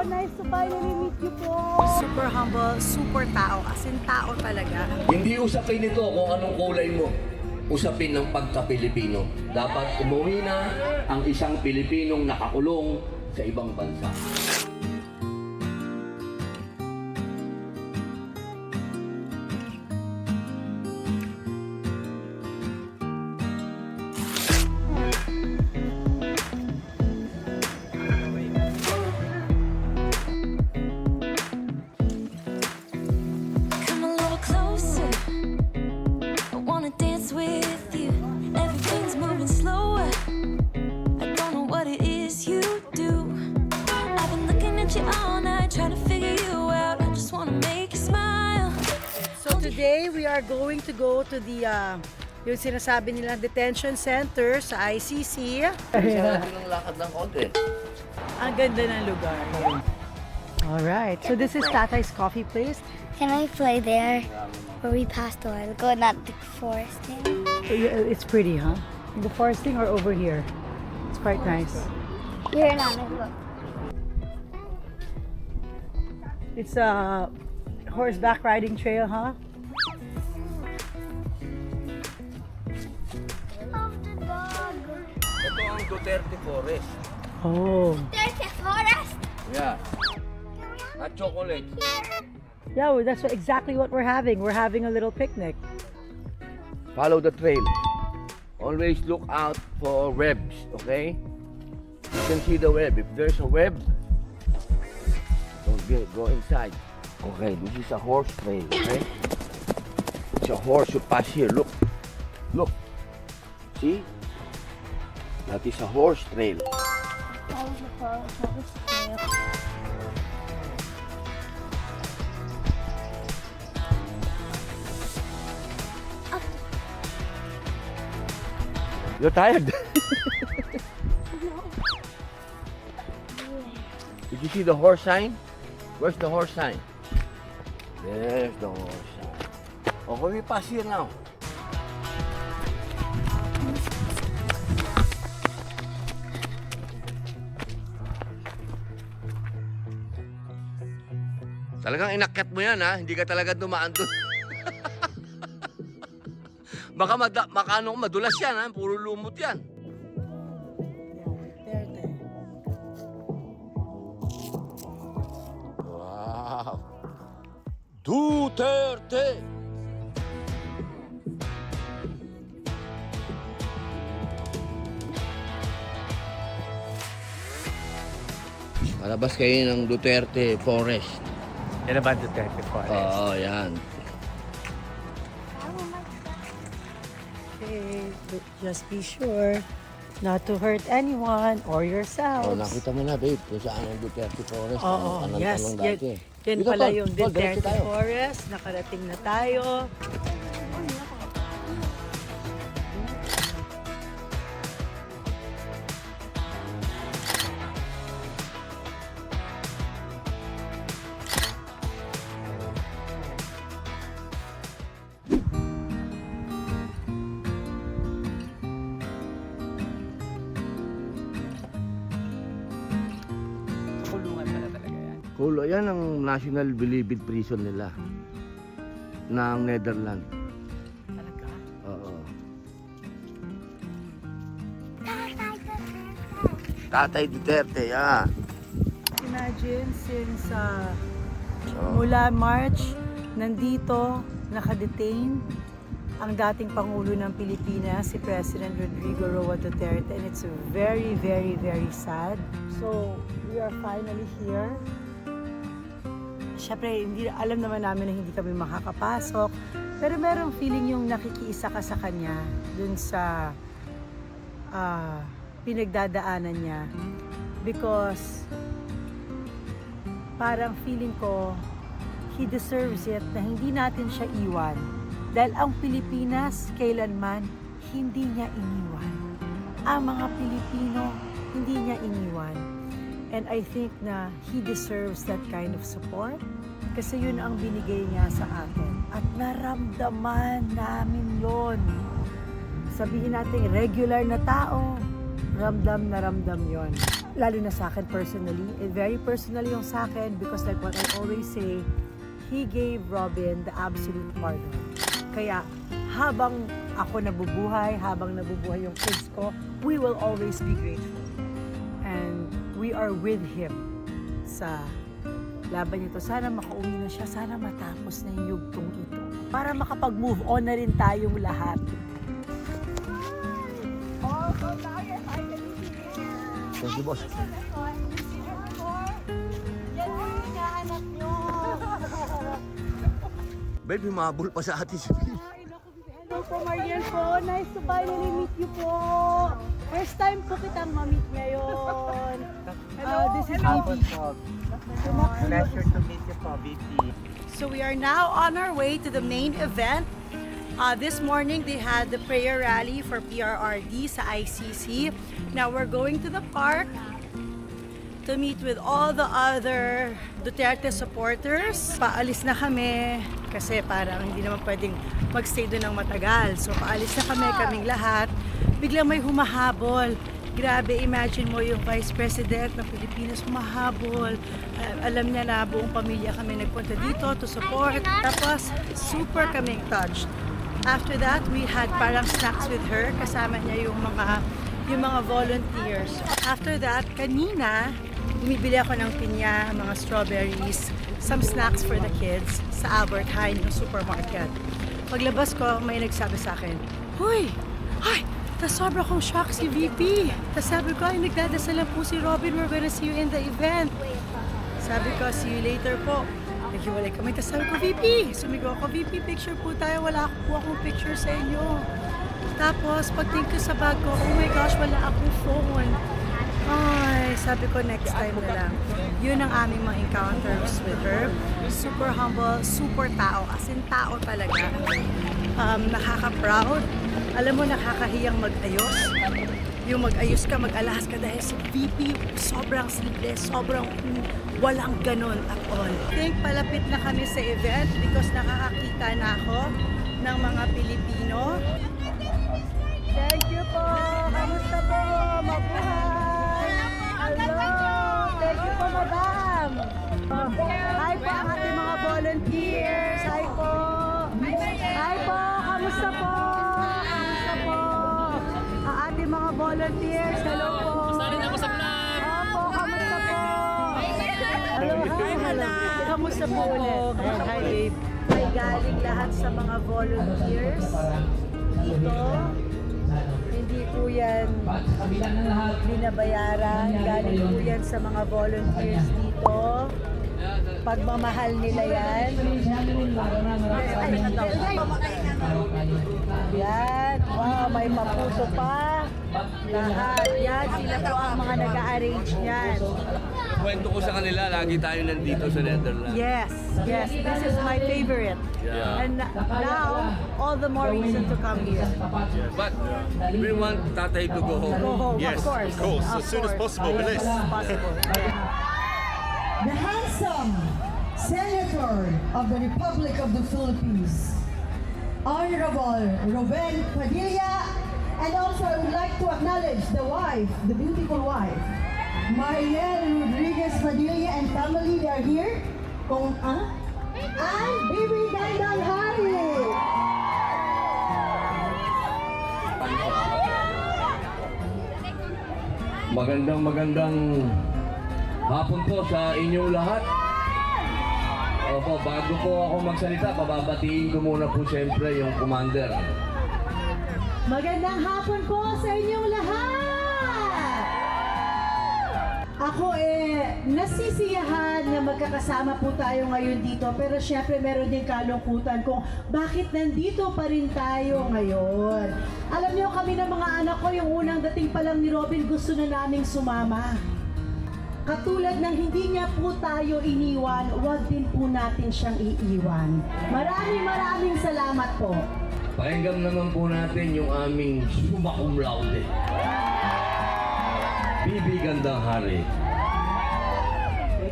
Nice to finally meet you po. Super humble, super tao. As in tao talaga. Hindi usapin ito kung anong kulay mo. Usapin ng pagka-Pilipino. Dapat umuwi na ang isang Pilipinong nakakulong sa ibang bansa. Come a little closer. I wanna dance with you. Everything's moving slower. I don't know what it is you do. I've been looking at you all night, trying to figure you out. I just wanna make you smile. So today, we are going to go to the, yung sinasabi nilang detention center sa ICC. Isa natin ng lakad ng konti. Ang ganda ng lugar. Alright, so this is Tatay's Coffee Place. Can I play there where we passed a while ago, not the forest thing? It's pretty, huh? In the foresting or over here? It's quite nice. Here, Nana, look. It's a horseback riding trail, huh? Love the dog. Ito ang Duterte Forest. Oh. There's a forest. Yeah. At chocolate. Yeah, well, that's exactly what we're having. We're having a little picnic. Follow the trail. Always look out for webs, okay? You can see the web. If there's a web, don't go inside. Okay, this is a horse trail, okay? It's a horse you pass here. Look. Look. See? That is a horse trail. That was the forest. That was the trail. You're tired. Did you see the horse sign? Where's the horse sign? There's the horse sign. Okay, we pass here now. Talagang inakyat mo yan, ha? Hindi ka talaga dumaan doon. Baka madulas yan, ha? Puro lumot yan. Wow! Duterte! Palabas kayo ng Duterte Forest. Yan naman Duterte Forest. Oo, yan. Okay, but just be sure not to hurt anyone or Oh, yourselves. nakita mo na, babe, kung saan ang Duterte Forest. Oo, Ang yes. tanong Yan, dati. yan Dito, pala tol. yung Tol, diretso Duterte tayo. Forest. Nakarating na tayo. Kulungan pala talaga yan. Kulo, yan ang National Bilibid Prison nila. Ng Netherlands. Talaga. Oo. Tatay Duterte, yeah. Imagine since So, mula March, nandito, nakadetain ang dating Pangulo ng Pilipinas, si President Rodrigo Roa Duterte, and it's very, very, very sad. So, we are finally here. Siyempre, alam naman namin na hindi kami makakapasok, pero merong feeling yung nakikiisa ka sa kanya dun sa pinagdadaanan niya. Because parang feeling ko, he deserves it na hindi natin siya iwan. Dahil ang Pilipinas, kailanman, hindi niya iniwan. Ang mga Pilipino, hindi niya iniwan. And I think na he deserves that kind of support kasi yun ang binigay niya sa atin. At naramdaman namin yon. Sabihin natin, regular na tao, ramdam na ramdam yon. lalo na sa akin personally, very personal yung sa akin because like what I always say, He gave Robin the absolute pardon. Kaya habang ako nabubuhay, habang nabubuhay yung kids ko, we will always be grateful. And we are with Him sa laban nito. Sana makauwi na siya, sana matapos na yung yugtong ito. Para makapag-move on na rin tayong lahat. Thank you, boss. Babe, humabol pa sa atin si Bill. Hello po, Mariel po. Nice to finally meet you po. First time po kitang ma-meet ngayon. This is Bibi. Pleasure to meet you po, VP. So we are now on our way to the main event. This morning they had the prayer rally for PRRD sa ICC. Now we're going to the park to meet with all the other Duterte supporters. Paalis na kami kasi parang hindi naman pwedeng magstay doon ng matagal. So paalis na kaming lahat. Biglang may humahabol. Grabe, imagine mo yung Vice President ng Pilipinas humahabol. Alam niya na buong pamilya kami nagpunta dito to support. Tapos super kaming touched. After that, we had parang snacks with her. Kasama niya yung mga volunteers. After that, kanina, bumibili ako ng pinya, mga strawberries, some snacks for the kids sa Albert Heijn, yung supermarket. Paglabas ko, may nagsabi sa akin, "Huy! Ay! Tas sobra kong shock si VP." Tas sabi ko, "Ay, nagdadasal lang po si Robin. We're gonna see you in the event." Sabi ko, "See you later po." Naghiwalay kami. Tas sabi ko, "VP!" Sumigaw ako, "VP, picture po tayo. Wala po akong picture sa inyo." Tapos, pagtingin ko sa bag ko, oh my gosh, wala akong phone. Ay, sabi ko next time na lang. Yun ang aming mga encounters with her. Super humble, super tao. As in tao talaga. Nakaka-proud. Alam mo, nakakahiyang mag-ayos. Yung mag-ayos ka, mag-alahas ka dahil si VP, sobrang simple, sobrang walang ganun at all. I think palapit na kami sa event because nakakakita na ako ng mga Pilipino. Thank you po! Kamusta po? Mabuhay! Hello! Thank you po, madam! Hi po ang ating mga volunteers! Hi po! Hi po! Kamusta po? Kamusta po? Ang ating mga volunteers, hello po! Opo, kamusta po? Hello, hi, madam! Kamusta po ulit? Hi, babe! May galing lahat sa mga volunteers dito. Hindi po yan binabayaran. Galing po yan sa mga volunteers dito. Pagmamahal nila yan. Yan. Wow, may maputo pa. Lahat. Yan. Sila po ang mga nag-a-arrange niyan. Kwento ko sa kanila, lagi tayo nandito sa Netherlands. Yes. Yes. This is my favorite. Yeah. And now, all the more reason to come here. But we want Tatay to go home. Go home, Yes, of course. of course. As soon as possible, please. Possible. The handsome Senator of the Republic of the Philippines, Honorable Robin Padilla, and also I would like to acknowledge the wife, the beautiful wife, Mariel Rodriguez Padilla and family. They are here. And Bibi Gandang Hari. Magandang hapon po sa inyong lahat. Opo, bago po ako magsalita, pababatiin ko muna po siyempre yung commander. Magandang hapon po sa inyong lahat! Ako nasisiyahan na magkakasama po tayo ngayon dito, pero syempre meron din kalungkutan kung bakit nandito pa rin tayo ngayon. Alam niyo, kami ng mga anak ko, yung unang dating pa lang ni Robin, gusto na naming sumama. Katulad ng hindi niya po tayo iniwan, wag din po natin siyang iiwan. Maraming salamat po. Pakinggan naman po natin yung aming summa cum laude. Bibi Gandang Hari.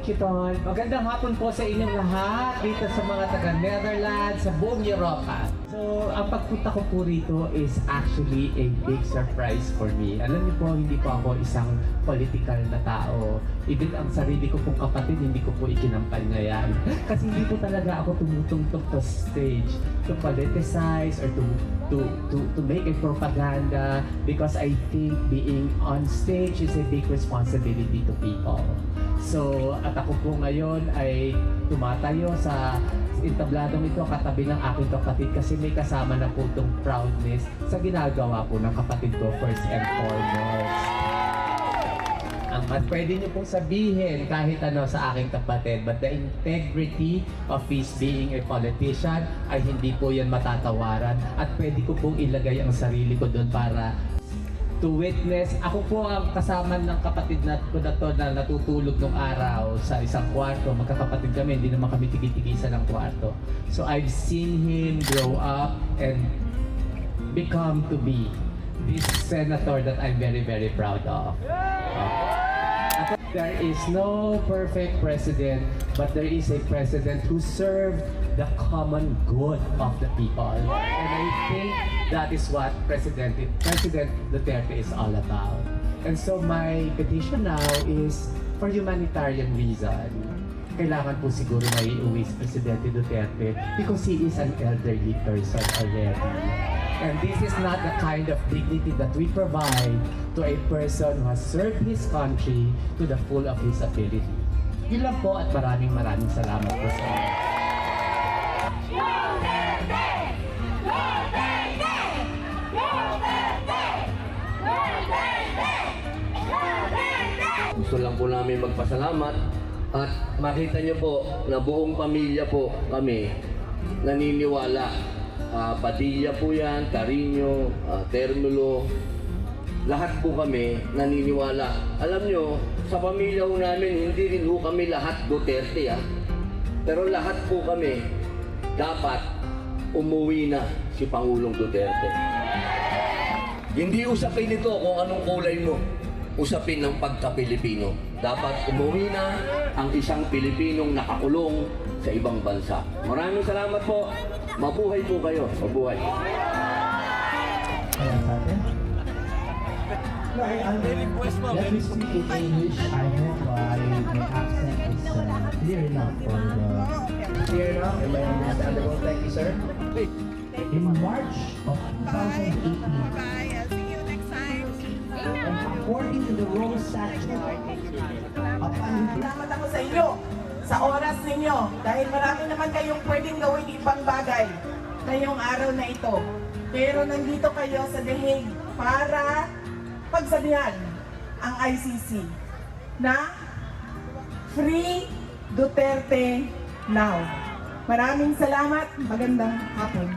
you, Ton. Magandang hapon po sa inyong lahat dito sa mga taga-Netherlands, sa buong Europa. So, ang pagpunta ko po rito is actually a big surprise for me. Alam niyo po, hindi po ako isang political na tao. Even ang sarili ko pong kapatid, hindi ko po ikinampal na yan. Kasi hindi po talaga ako tumutungtong to stage to politicize or to make a propaganda, because I think being on stage is a big responsibility to people. So, at ako po ngayon ay tumatayo sa entabladong ito katabi ng aking kapatid kasi may kasama na po itong proudness sa ginagawa po ng kapatid ko first and foremost. Ang pwede niyo pong sabihin kahit ano sa aking kapatid, but the integrity of his being a politician ay hindi po yan matatawaran, at pwede ko pong ilagay ang sarili ko doon para to witness. Ako po ang kasama ng kapatid na to na natutulog nung araw sa isang kwarto. Magkakapatid kami, hindi naman kami tigitigisan ng kwarto. So I've seen him grow up and become to be this senator that I'm very, very proud of. There is no perfect president, but there is a president who served the common good of the people. And I think that is what President Duterte is all about. And so my petition now is for humanitarian reason. Kailangan po siguro may uwi si Presidente Duterte because he is an elderly person already. And this is not the kind of dignity that we provide to a person who has served his country to the full of his ability. Yun lang po, at maraming salamat po sa inyo. Gusto lang po namin magpasalamat at makita niyo po na buong pamilya po kami naniniwala. Padilla po yan, Carino, Termulo, lahat po kami naniniwala. Alam nyo, sa pamilya po namin, hindi rin po kami lahat Duterte. Pero lahat po kami, dapat umuwi na si Pangulong Duterte. Hindi usapin ito kung anong kulay mo. Usapin ng pagka-Pilipino. Dapat umuwi na ang isang Pilipinong nakakulong sa ibang bansa. Maraming salamat po. Mabuhay po kayo. Mabuhay. Let me speak in English. I hope my accent is clear enough for the... Clear enough? Am I understandable? Thank you, sir. In March of 2018, and according to the Rome Statute, Salamat ako sa inyo, sa oras ninyo, dahil marami naman kayong pwedeng gawin ibang bagay ngayong araw na ito. Pero nandito kayo sa The Hague para pagsabihan ang ICC na Free Duterte Now. Maraming salamat, magandang hapon.